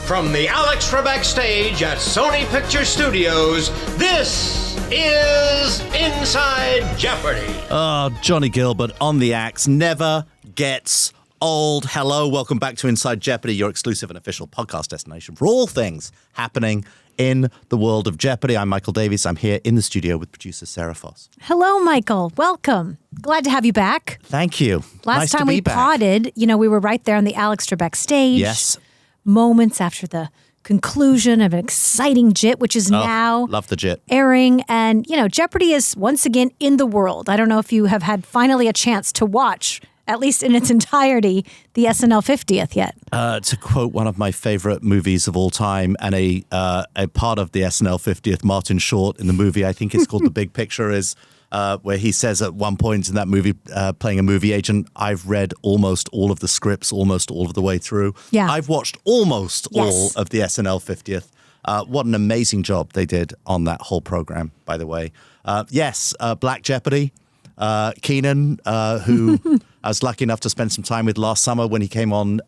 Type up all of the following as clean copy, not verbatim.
From the Alex Trebek stage at Sony Picture Studios, this is Inside Jeopardy! Oh, Johnny Gilbert on the axe never gets old. Hello, welcome back to Inside Jeopardy, your exclusive and official podcast destination for all things happening in the world of Jeopardy. I'm Michael Davies. I'm here in the studio with producer Sarah Foss. Hello, Michael. Welcome. Glad to have you back. Thank you. Last nice time to be we back. podded, we were right there on the Alex Trebek stage. Yes. Moments after the conclusion of an exciting JIT, which is now Love the JIT. airing. And, Jeopardy is once again in the world. I don't know if you have had finally a chance to watch, at least in its entirety, the SNL 50th yet. To quote one of my favorite movies of all time and a part of the SNL 50th, Martin Short in the movie, I think it's called The Big Picture, is where he says at one point in that movie, playing a movie agent, I've read almost all of the scripts, almost all of the way through. Yeah. I've watched almost all of the SNL 50th. What an amazing job they did on that whole program, by the way. Black Jeopardy. Keenan, who I was lucky enough to spend some time with last summer when he came on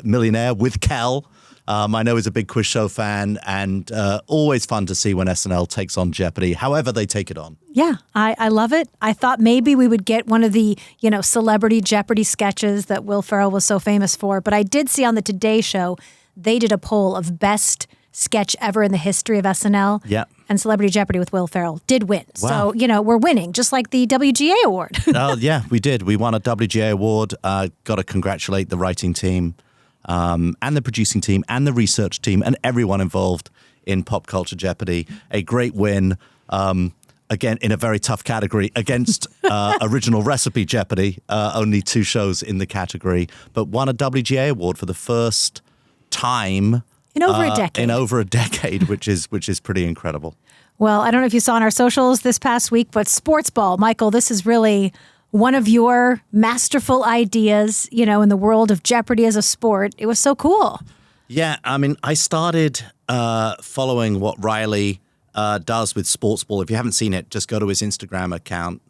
Millionaire with Kel. I know he's a big quiz show fan, and always fun to see when SNL takes on Jeopardy, however they take it on. Yeah, I love it. I thought maybe we would get one of the, celebrity Jeopardy sketches that Will Ferrell was so famous for. But I did see on the Today Show, they did a poll of best sketch ever in the history of SNL. Yeah. And Celebrity Jeopardy with Will Ferrell did win. Wow. So, we're winning, just like the WGA award. Oh, yeah, we did. We won a WGA award. Got to congratulate the writing team and the producing team and the research team and everyone involved in Pop Culture Jeopardy. A great win, again, in a very tough category against Original Recipe Jeopardy. Only 2 shows in the category, but won a WGA award for the first time In over a decade, which is pretty incredible. Well, I don't know if you saw on our socials this past week, but Sports Ball, Michael, this is really one of your masterful ideas, in the world of Jeopardy as a sport. It was so cool. Yeah, I mean, I started following what Riley does with Sports Ball. If you haven't seen it, just go to his Instagram account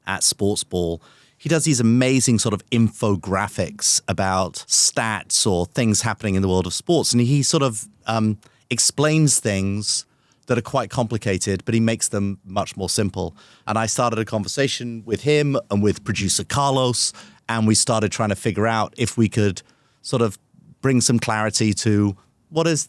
at Sports Ball. He does these amazing sort of infographics about stats or things happening in the world of sports. And he sort of explains things that are quite complicated, but he makes them much more simple. And I started a conversation with him and with producer Carlos, and we started trying to figure out if we could sort of bring some clarity to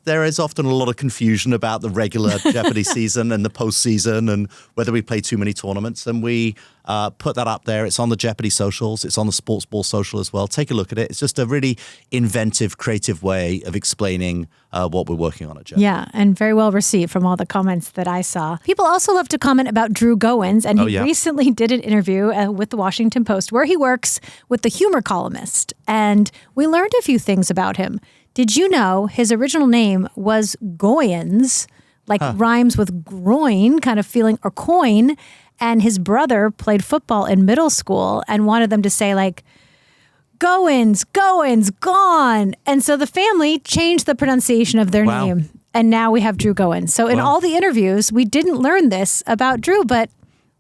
there is often a lot of confusion about the regular Jeopardy season and the postseason and whether we play too many tournaments. And we put that up there. It's on the Jeopardy socials. It's on the Sports Ball social as well. Take a look at it. It's just a really inventive, creative way of explaining what we're working on at Jeopardy. Yeah, and very well received from all the comments that I saw. People also love to comment about Drew Goins, and he recently did an interview with the Washington Post where he works with the humor columnist. And we learned a few things about him. Did you know his original name was Goins, rhymes with groin, kind of feeling, or coin, and his brother played football in middle school and wanted them to say Goins, gone. And so the family changed the pronunciation of their name, and now we have Drew Goins. So in all the interviews, we didn't learn this about Drew, but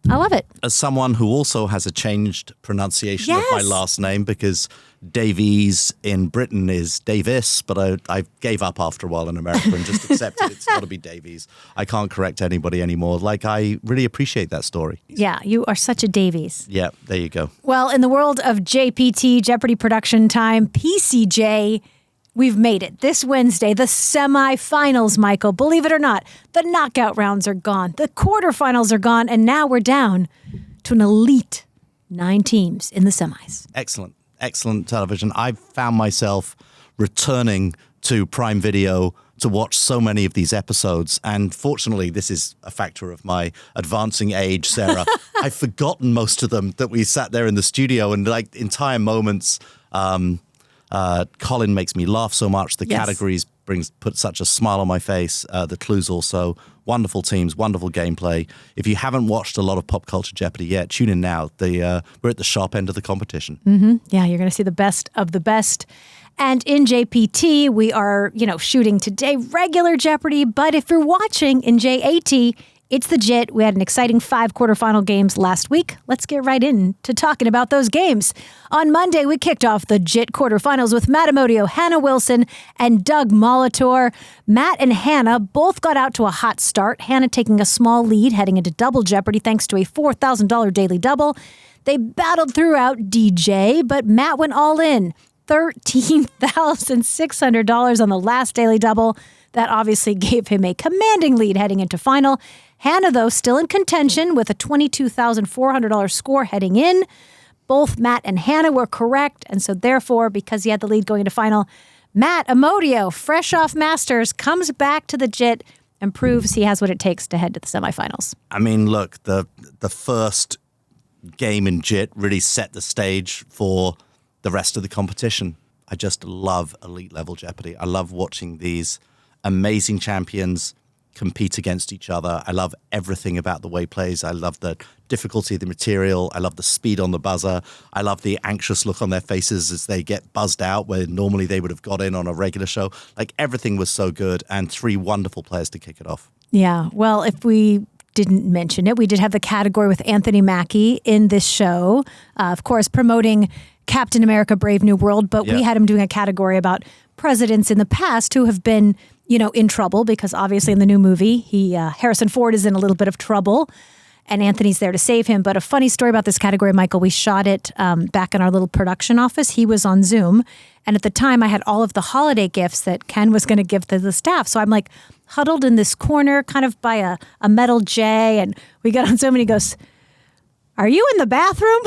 I love it. As someone who also has a changed pronunciation of my last name, because Davies in Britain is Davis, but I gave up after a while in America and just accepted it's got to be Davies. I can't correct anybody anymore. I really appreciate that story. Yeah, you are such a Davies. Yeah, there you go. Well, in the world of JPT, Jeopardy production time, PCJ, we've made it. This Wednesday, the semifinals, Michael. Believe it or not, the knockout rounds are gone. The quarterfinals are gone. And now we're down to an elite 9 teams in the semis. Excellent television. I've found myself returning to Prime Video to watch so many of these episodes. And fortunately, this is a factor of my advancing age, Sarah. I've forgotten most of them that we sat there in the studio and entire moments. Colin makes me laugh so much. The categories put such a smile on my face. The clues also. Wonderful teams, wonderful gameplay. If you haven't watched a lot of Pop Culture Jeopardy yet, tune in now. We're at the sharp end of the competition. Mm-hmm. Yeah, you're going to see the best of the best. And in JPT, we are, shooting today regular Jeopardy. But if you're watching in JAT, It's the JIT. We had an exciting 5 quarterfinal games last week. Let's get right into talking about those games. On Monday, we kicked off the JIT quarterfinals with Matt Amodio, Hannah Wilson, and Doug Molitor. Matt and Hannah both got out to a hot start, Hannah taking a small lead heading into double jeopardy thanks to a $4,000 daily double. They battled throughout DJ, but Matt went all in. $13,600 on the last daily double. That obviously gave him a commanding lead heading into final. Hannah, though, still in contention with a $22,400 score heading in. Both Matt and Hannah were correct, and so therefore, because he had the lead going into final, Matt Amodio, fresh off Masters, comes back to the JIT and proves he has what it takes to head to the semifinals. I mean, look, the first game in JIT really set the stage for the rest of the competition. I just love elite level Jeopardy. I love watching these amazing champions compete against each other. I love everything about the way it plays. I love the difficulty of the material. I love the speed on the buzzer. I love the anxious look on their faces as they get buzzed out where normally they would have got in on a regular show. Like, everything was so good, and 3 wonderful players to kick it off. Yeah, well, if we didn't mention it, we did have the category with Anthony Mackie in this show, of course, promoting Captain America Brave New World, but we had him doing a category about presidents in the past who have been, in trouble, because obviously in the new movie, Harrison Ford is in a little bit of trouble, and Anthony's there to save him. But a funny story about this category, Michael, we shot it back in our little production office. He was on Zoom, and at the time I had all of the holiday gifts that Ken was going to give to the staff. So I'm like huddled in this corner, kind of by a metal J, and we got on Zoom and he goes, "Are you in the bathroom?"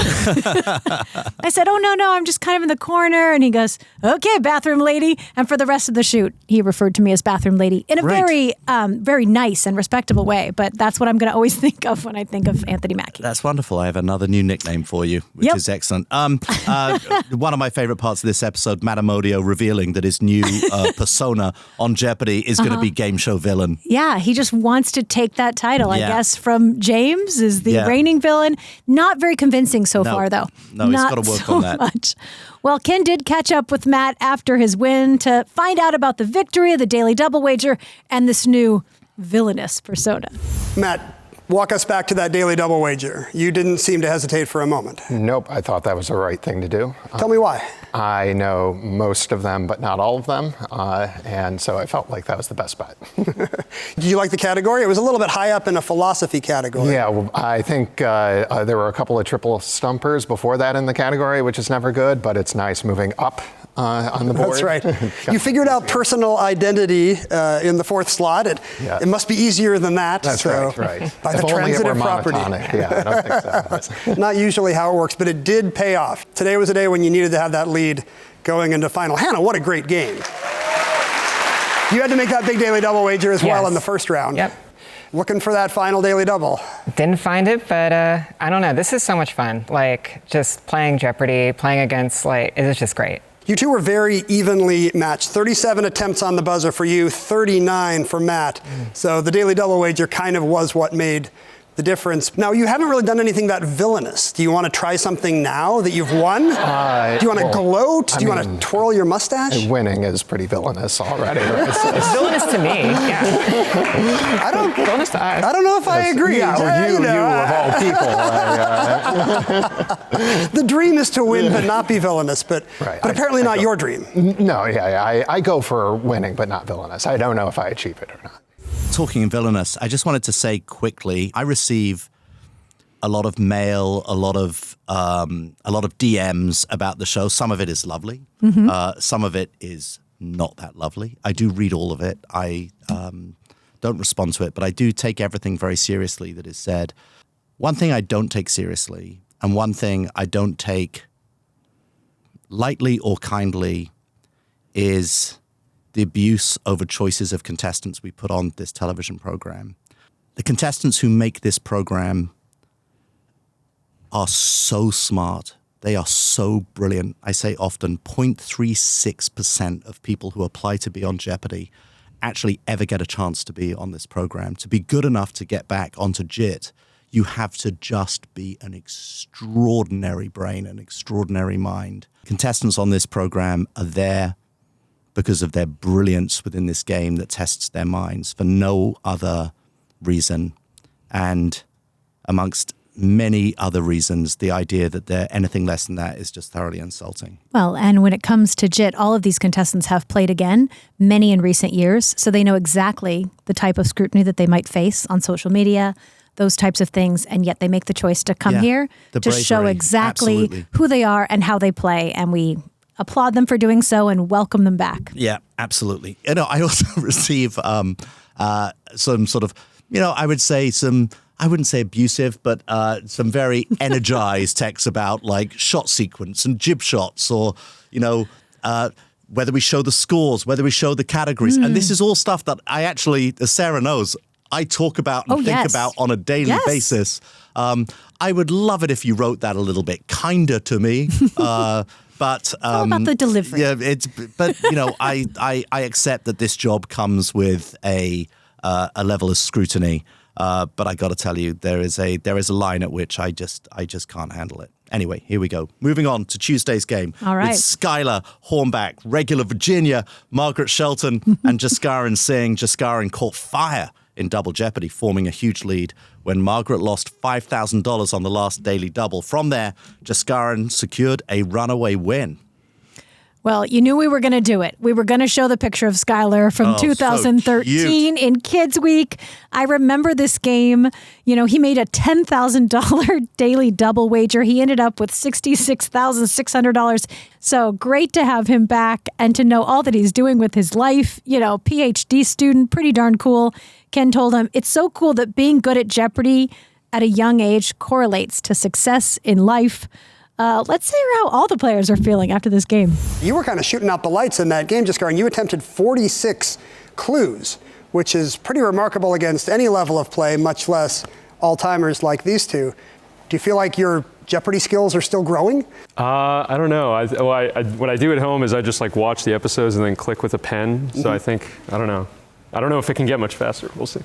I said, "Oh, no, I'm just kind of in the corner." And he goes, "Okay, bathroom lady." And for the rest of the shoot, he referred to me as bathroom lady in a very, very nice and respectable way. But that's what I'm going to always think of when I think of Anthony Mackie. That's wonderful. I have another new nickname for you, which is excellent. One of my favorite parts of this episode, Matt Amodio revealing that his new persona on Jeopardy is going to be game show villain. Yeah, he just wants to take that title, I guess, from James as the reigning villain. Not very convincing so far, though. No, he's got to work on that. Much. Well, Ken did catch up with Matt after his win to find out about the victory of the Daily Double Wager and this new villainous persona. Matt, walk us back to that Daily Double Wager. You didn't seem to hesitate for a moment. Nope, I thought that was the right thing to do. Tell me why. I know most of them, but not all of them, and so I felt like that was the best bet. Did you like the category? It was a little bit high up in a philosophy category. Yeah, well, I think there were a couple of triple stumpers before that in the category, which is never good, but it's nice moving up on the board. That's right. You figured out personal identity in the 4th slot. It must be easier than that. That's right. By if the transitive property. Yeah, I don't think so. Not usually how it works, but it did pay off. Today was a day when you needed to have that lead going into final. Hannah, what a great game. You had to make that big Daily Double Wager as well in the first round. Yep. Looking for that final Daily Double. Didn't find it, but I don't know. This is so much fun. Like, just playing Jeopardy, playing against, it is just great. You two were very evenly matched. 37 attempts on the buzzer for you, 39 for Matt. So the Daily Double Wager kind of was what made the difference. Now, you haven't really done anything that villainous. Do you want to try something now that you've won? Do you want to gloat? Do you want to twirl your mustache? Winning is pretty villainous already. It's villainous to me, yeah. Villainous to us. I don't know if I agree. Yeah, well, you of all people. The dream is to win but not be villainous, but apparently not your dream. No, I go for winning but not villainous. I don't know if I achieve it or not. Talking in villainous, I just wanted to say quickly, I receive a lot of mail, a lot of DMs about the show. Some of it is lovely. Some of it is not that lovely. I do read all of it. I don't respond to it, but I do take everything very seriously that is said. One thing I don't take seriously, and one thing I don't take lightly or kindly, is the abuse over choices of contestants we put on this television program. The contestants who make this program are so smart. They are so brilliant. I say often 0.36% of people who apply to be on Jeopardy actually ever get a chance to be on this program. To be good enough to get back onto JIT, you have to just be an extraordinary brain, an extraordinary mind. Contestants on this program are there because of their brilliance within this game that tests their minds for no other reason And amongst many other reasons, the idea that they're anything less than that is just thoroughly insulting. Well, and when it comes to JIT, all of these contestants have played again, many in recent years, so they know exactly the type of scrutiny that they might face on social media, those types of things, and yet they make the choice to come here to show exactly who they are and how they play, and we applaud them for doing so and welcome them back. Yeah, absolutely. I also receive some sort of, I would say I wouldn't say abusive, but some very energized texts about like shot sequence and jib shots, or, whether we show the scores, whether we show the categories. And this is all stuff that I actually, as Sarah knows, I talk about and think about on a daily basis. I would love it if you wrote that a little bit kinder to me. But it's all about the delivery. Yeah, I accept that this job comes with a level of scrutiny. But I got to tell you, there is a line at which I just can't handle it. Anyway, here we go. Moving on to Tuesday's game. All right. With Skylar Hornback, regular Virginia, Margaret Shelton, and Jaskaran Singh. Jaskaran caught fire in Double Jeopardy, forming a huge lead when Margaret lost $5,000 on the last daily double. From there, Jaskaran secured a runaway win. Well, you knew we were going to do it. We were going to show the picture of Skylar from 2013 in Kids Week. I remember this game. He made a $10,000 daily double wager. He ended up with $66,600. So great to have him back and to know all that he's doing with his life. PhD student, pretty darn cool. Ken told him, it's so cool that being good at Jeopardy at a young age correlates to success in life. Let's hear how all the players are feeling after this game. You were kind of shooting out the lights in that game, Jaskaran. You attempted 46 clues, which is pretty remarkable against any level of play, much less all-timers like these two. Do you feel like your Jeopardy skills are still growing? I don't know. What I do at home is I just watch the episodes and then click with a pen. So I think, I don't know. I don't know if it can get much faster. We'll see.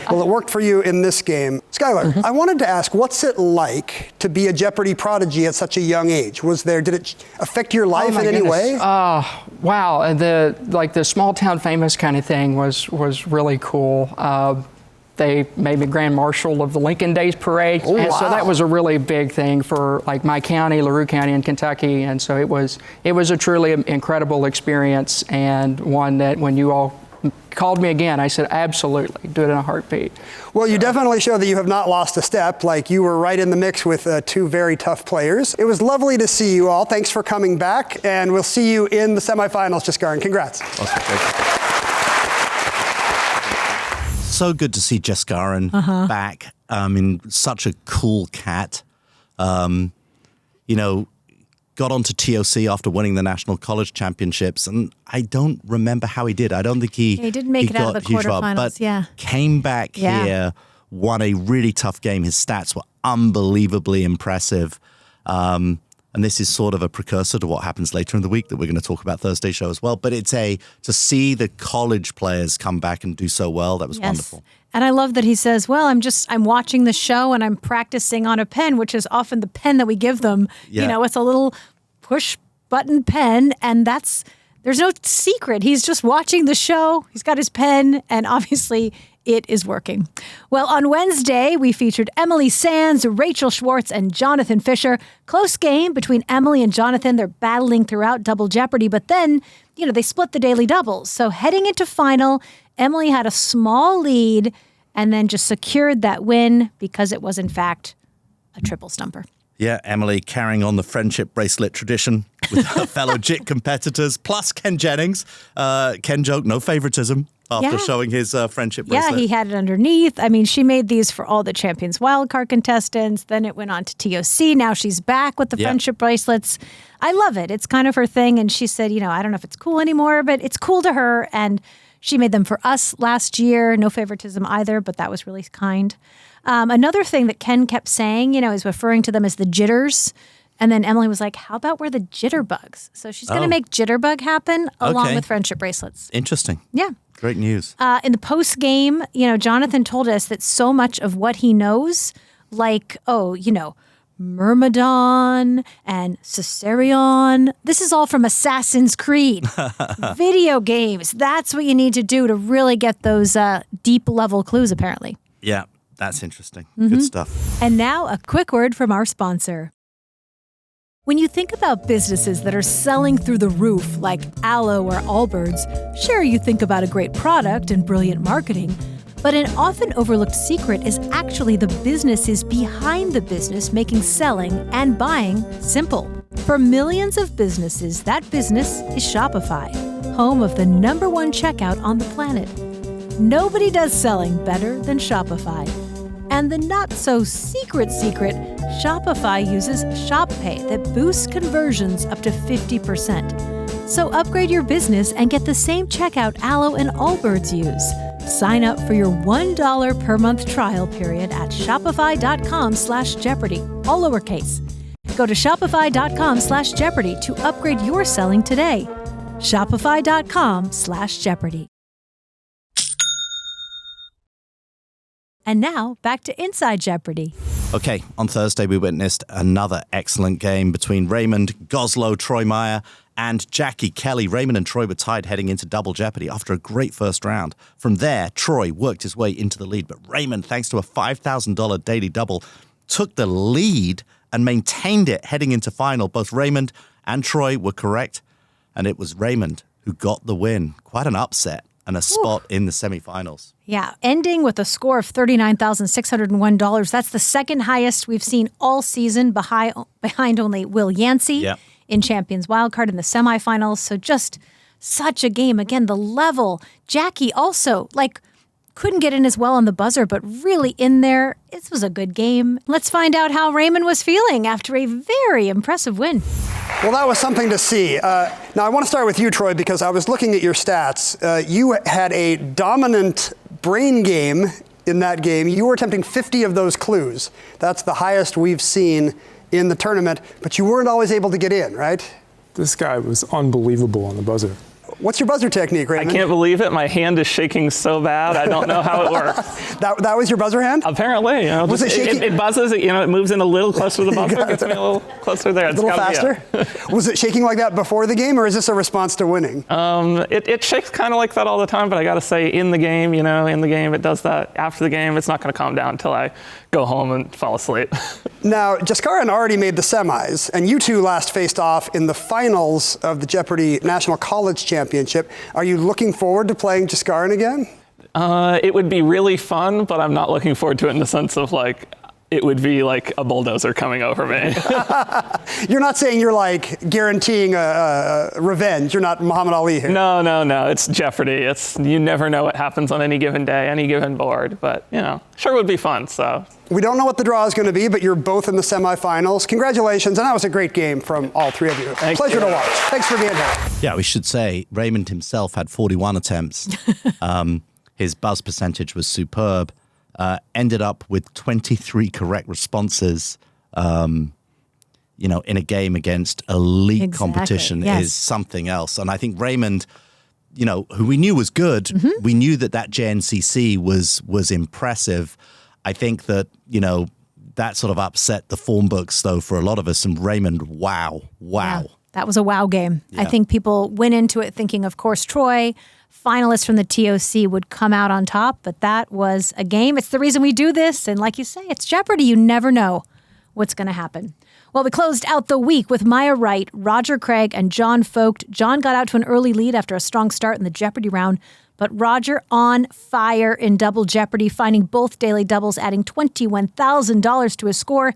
Well, it worked for you in this game. Skylar, I wanted to ask, what's it like to be a Jeopardy prodigy at such a young age? Did it affect your life in any way? Wow. The small town famous kind of thing was really cool. They made me Grand Marshal of the Lincoln Days Parade. Oh, and wow. So that was a really big thing for my county, LaRue County in Kentucky. And so it was a truly incredible experience, and one that when you all called me again, I said, absolutely, do it in a heartbeat. Well, you definitely show that you have not lost a step. You were right in the mix with two very tough players. It was lovely to see you all. Thanks for coming back, and we'll see you in the semifinals, Jaskaran. Congrats. So good to see Jaskaran back. Such a cool cat. Got onto TOC after winning the National College Championships, and I don't remember how he did. I don't think he didn't make it out of the quarterfinals, but came back here, won a really tough game. His stats were unbelievably impressive. And this is sort of a precursor to what happens later in the week that we're going to talk about Thursday show as well. But to see the college players come back and do so well, that was wonderful. And I love that he says, well, I'm watching the show and I'm practicing on a pen, which is often the pen that we give them. Yeah. It's a little push button pen, and there's no secret. He's just watching the show. He's got his pen, and obviously it is working. Well, on Wednesday, we featured Emily Sands, Rachel Schwartz, and Jonathan Fisher. Close game between Emily and Jonathan. They're battling throughout Double Jeopardy, but then, they split the daily doubles. So heading into final, Emily had a small lead and then just secured that win because it was, in fact, a triple stumper. Yeah, Emily carrying on the friendship bracelet tradition with her fellow JIT competitors, plus Ken Jennings. Ken joked no favoritism after showing his friendship bracelet. Yeah, he had it underneath. She made these for all the Champions Wildcard contestants. Then it went on to TOC. Now she's back with the friendship bracelets. I love it. It's kind of her thing. And she said, I don't know if it's cool anymore, but it's cool to her. And she made them for us last year. No favoritism either, but that was really kind. Another thing that Ken kept saying, is referring to them as the jitters. And then Emily was like, how about we're the jitterbugs? So she's going to make jitterbug happen along with friendship bracelets. Interesting. Yeah. Great news. In the post game, Jonathan told us that so much of what he knows, Myrmidon and Caesarion, this is all from Assassin's Creed. Video games. That's what you need to do to really get those deep level clues, apparently. Yeah. That's interesting. Good stuff. And now a quick word from our sponsor. When you think about businesses that are selling through the roof like Aloe or Allbirds, sure, you think about a great product and brilliant marketing, but an often overlooked secret is actually the businesses behind the business making selling and buying simple. For millions of businesses, that business is Shopify, home of the #1 checkout on the planet. Nobody does selling better than Shopify. And the not-so-secret Shopify uses Shop Pay that boosts conversions up to 50%. So upgrade your business and get the same checkout Aloe and Allbirds use. Sign up for your $1 per month trial period at shopify.com/Jeopardy, all lowercase. Go to shopify.com/Jeopardy to upgrade your selling today. Shopify.com/Jeopardy. And now, back to Inside Jeopardy! Okay, on Thursday we witnessed another excellent game between Raymond Goslow, Troy Meyer, and Jackie Kelly. Raymond and Troy were tied heading into Double Jeopardy after a great first round. From there, Troy worked his way into the lead, but Raymond, thanks to a $5,000 daily double, took the lead and maintained it heading into final. Both Raymond and Troy were correct, and it was Raymond who got the win. Quite an upset and a spot in the semifinals. Yeah, ending with a score of $39,601. That's the second highest we've seen all season, behind only Will Yancey in Champions Wildcard in the semifinals. So just such a game. Again, the level. Jackie also, couldn't get in as well on the buzzer, but really in there. This was a good game. Let's find out how Raymond was feeling after a very impressive win. Well, that was something to see. Now, I want to start with you, Troy, because I was looking at your stats. You had a dominant brain game in that game. You were attempting 50 of those clues. That's the highest we've seen in the tournament, but you weren't always able to get in, right? This guy was unbelievable on the buzzer. What's your buzzer technique, Raymond? I can't believe it. My hand is shaking so bad. I don't know how it works. That was your buzzer hand? Apparently. Was it shaking? It buzzes. It moves in a little closer to the buzzer. Gets me a little closer there. A little faster? Was it shaking like that before the game, or is this a response to winning? It shakes kind of like that all the time, but I got to say, in the game, it does that. After the game, it's not going to calm down until I go home and fall asleep. Now, Jaskaran already made the semis, and you two last faced off in the finals of the Jeopardy! National College Championship. Are you looking forward to playing Jaskaran again? It would be really fun, but I'm not looking forward to it in the sense of it would be like a bulldozer coming over me. You're not saying you're guaranteeing a revenge. You're not Muhammad Ali here. No. It's Jeopardy! You never know what happens on any given day, any given board. But sure would be fun. So we don't know what the draw is going to be, but you're both in the semifinals. Congratulations, and that was a great game from all three of you. Pleasure to watch. Thanks for being here. Yeah, we should say Raymond himself had 41 attempts. His buzz percentage was superb. Ended up with 23 correct responses, in a game against elite competition is something else. And I think Raymond, who we knew was good, we knew that JNCC was impressive. I think that, that sort of upset the form books, though, for a lot of us. And Raymond, wow. Yeah, that was a wow game. Yeah. I think people went into it thinking, of course, Troy, finalists from the TOC, would come out on top, but that was a game. It's the reason we do this. And like you say, it's Jeopardy! You never know what's going to happen. Well, we closed out the week with Maya Wright, Roger Craig, and John Focht. John got out to an early lead after a strong start in the Jeopardy! Round, but Roger on fire in Double Jeopardy, finding both daily doubles, adding $21,000 to his score,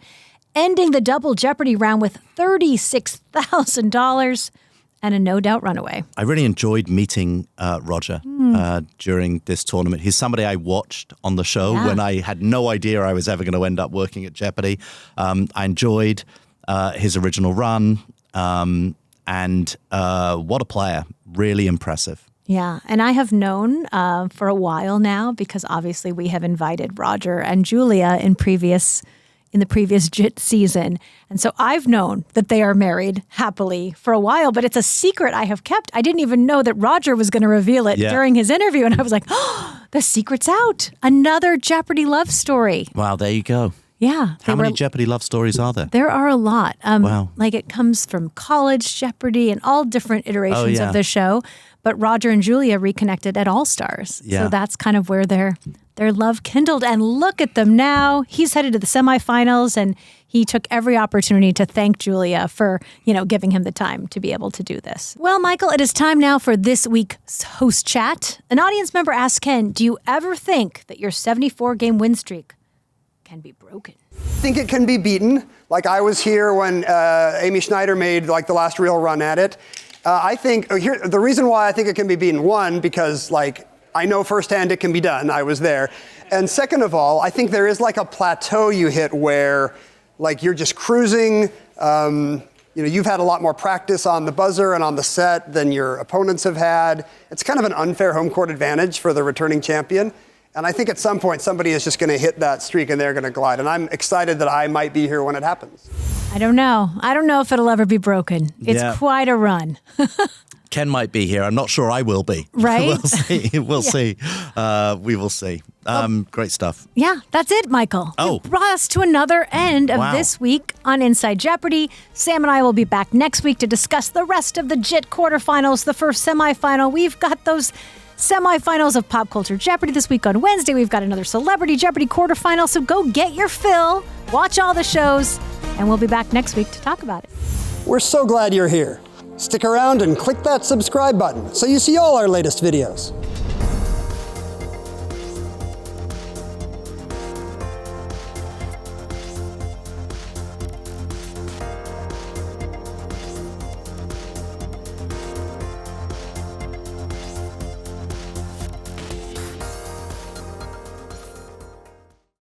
ending the Double Jeopardy! Round with $36,000 and a no-doubt runaway. I really enjoyed meeting Roger during this tournament. He's somebody I watched on the show when I had no idea I was ever going to end up working at Jeopardy! I enjoyed his original run, and what a player. Really impressive. Yeah, and I have known for a while now, because obviously we have invited Roger and Julia in the previous JIT season. And so I've known that they are married happily for a while, but it's a secret I have kept. I didn't even know that Roger was going to reveal it during his interview. And I was like, oh, the secret's out. Another Jeopardy! Love story. Wow, there you go. Yeah. How many Jeopardy! Love stories are there? There are a lot. Wow. It comes from college Jeopardy! And all different iterations of the show. but Roger and Julia reconnected at All Stars. Yeah. So that's kind of where their love kindled. And look at them now. He's headed to the semifinals, and he took every opportunity to thank Julia for, giving him the time to be able to do this. Well, Michael, it is time now for this week's host chat. An audience member asked Ken, do you ever think that your 74-game win streak can be broken? I think it can be beaten. Like I was here when Amy Schneider made like the last real run at it. I think the reason why I think it can be beaten, one, because like I know firsthand it can be done. I was there. And second of all, I think there is like a plateau you hit where like you're just cruising. You've had a lot more practice on the buzzer and on the set than your opponents have had. It's kind of an unfair home court advantage for the returning champion. And I think at some point somebody is just going to hit that streak and they're going to glide. And I'm excited that I might be here when it happens. I don't know. I don't know if it'll ever be broken. It's quite a run. Ken might be here. I'm not sure I will be. Right? We'll see. We'll see. We will see. Great stuff. Yeah, that's it, Michael. Oh. You brought us to another end of this week on Inside Jeopardy. Sam and I will be back next week to discuss the rest of the JIT quarterfinals, the first semifinal. We've got those semifinals of Pop Culture Jeopardy this week on Wednesday. We've got another Celebrity Jeopardy quarterfinal, so go get your fill, watch all the shows, and we'll be back next week to talk about it. We're so glad you're here. Stick around and click that subscribe button so you see all our latest videos.